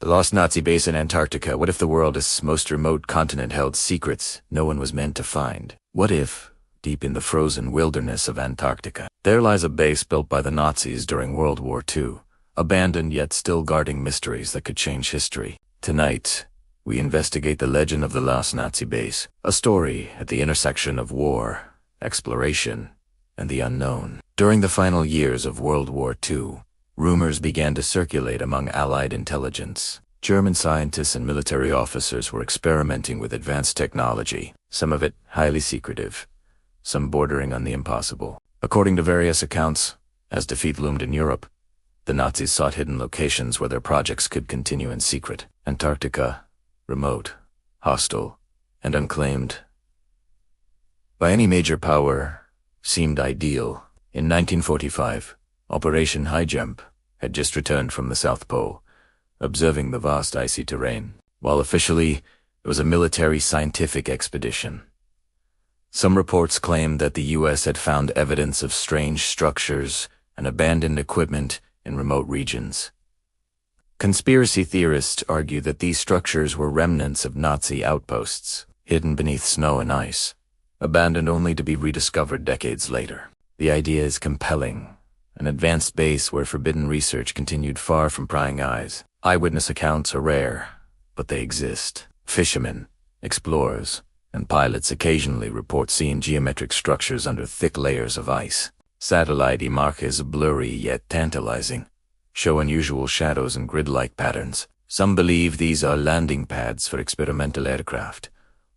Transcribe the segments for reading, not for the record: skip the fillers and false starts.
The lost Nazi base in Antarctica. What if the world's most remote continent held secrets no one was meant to find? What if, deep in the frozen wilderness of Antarctica, there lies a base built by the Nazis during World War II, abandoned yet still guarding mysteries that could change history? Tonight, we investigate the legend of the lost Nazi base, a story at the intersection of war, exploration, and the unknown. During the final years of World War II, rumors began to circulate among Allied intelligence. German scientists and military officers were experimenting with advanced technology, some of it highly secretive, some bordering on the impossible. According to various accounts, as defeat loomed in Europe, the Nazis sought hidden locations where their projects could continue in secret. Antarctica, remote, hostile, and unclaimed by any major power, seemed ideal. In 1945, Operation High Jump had just returned from the South Pole, observing the vast icy terrain, while officially it was a military scientific expedition. Some reports claimed that the U.S. had found evidence of strange structures and abandoned equipment in remote regions. Conspiracy theorists argue that these structures were remnants of Nazi outposts, hidden beneath snow and ice, abandoned only to be rediscovered decades later. The idea is compelling, an advanced base where forbidden research continued far from prying eyes. Eyewitness accounts are rare, but they exist. Fishermen, explorers, and pilots occasionally report seeing geometric structures under thick layers of ice. Satellite images, blurry yet tantalizing, show unusual shadows and grid-like patterns. Some believe these are landing pads for experimental aircraft,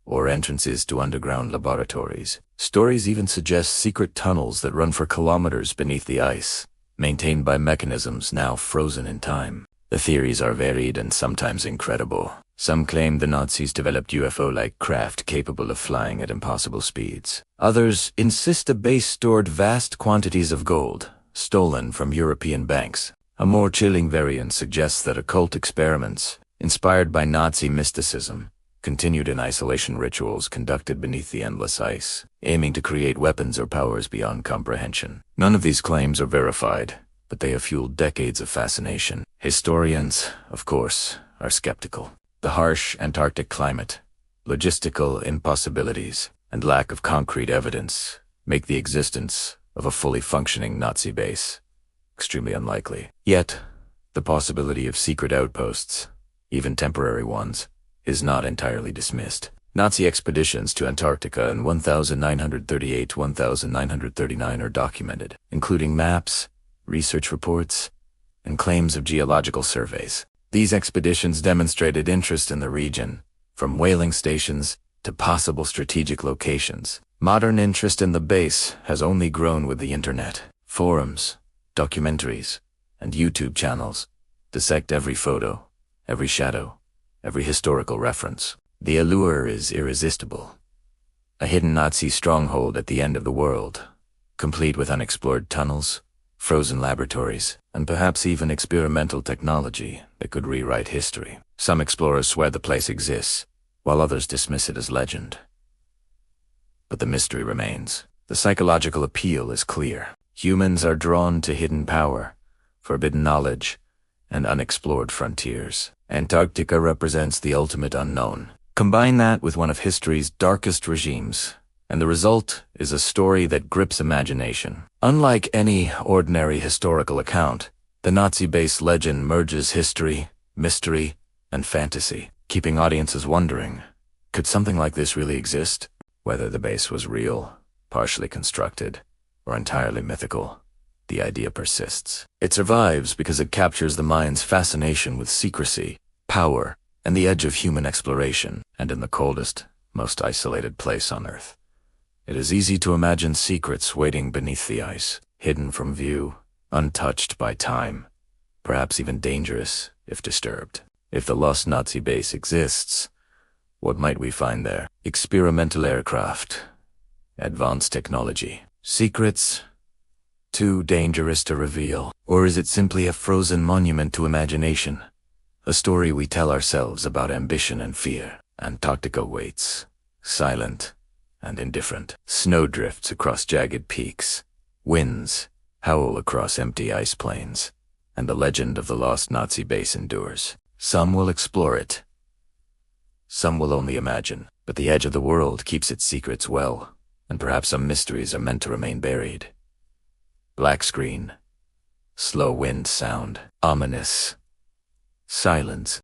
or entrances to underground laboratories. Stories even suggest secret tunnels that run for kilometers beneath the ice, maintained by mechanisms now frozen in time. The theories are varied and sometimes incredible. Some claim the Nazis developed UFO-like craft capable of flying at impossible speeds. Others insist the base stored vast quantities of gold, stolen from European banks. A more chilling variant suggests that occult experiments, inspired by Nazi mysticism, continued in isolation rituals conducted beneath the endless ice, aiming to create weapons or powers beyond comprehension. None of these claims are verified, but they have fueled decades of fascination. Historians, of course, are skeptical. The harsh Antarctic climate, logistical impossibilities, and lack of concrete evidence make the existence of a fully functioning Nazi base extremely unlikely. Yet, the possibility of secret outposts, even temporary ones, is not entirely dismissed. Nazi expeditions to Antarctica in 1938-1939 are documented, including maps, research reports, and claims of geological surveys. These expeditions demonstrated interest in the region, from whaling stations to possible strategic locations. Modern interest in the base has only grown with the internet. Forums, documentaries, and YouTube channels dissect every photo, every shadow, every historical reference. The allure is irresistible. A hidden Nazi stronghold at the end of the world, complete with unexplored tunnels, frozen laboratories, and perhaps even experimental technology that could rewrite history. Some explorers swear the place exists, while others dismiss it as legend. But the mystery remains. The psychological appeal is clear. Humans are drawn to hidden power, forbidden knowledge, and unexplored frontiers. Antarctica represents the ultimate unknown. Combine that with one of history's darkest regimes, and the result is a story that grips imagination. Unlike any ordinary historical account, the Nazi base legend merges history, mystery, and fantasy, keeping audiences wondering, could something like this really exist? Whether the base was real, partially constructed, or entirely mythical, the idea persists. It survives because it captures the mind's fascination with secrecy, power, and the edge of human exploration. And in the coldest, most isolated place on Earth, it is easy to imagine secrets waiting beneath the ice, hidden from view, untouched by time, perhaps even dangerous if disturbed. If the lost Nazi base exists, what might we find there? Experimental aircraft, advanced technology, secrets too dangerous to reveal? Or is it simply a frozen monument to imagination, a story we tell ourselves about ambition and fear? Antarctica waits, silent and indifferent. Snow drifts across jagged peaks, winds howl across empty ice plains, and the legend of the lost Nazi base endures. Some will explore it. Some will only imagine, but the edge of the world keeps its secrets well, and perhaps some mysteries are meant to remain buried. Black screen. Slow wind sound. Ominous. Silence.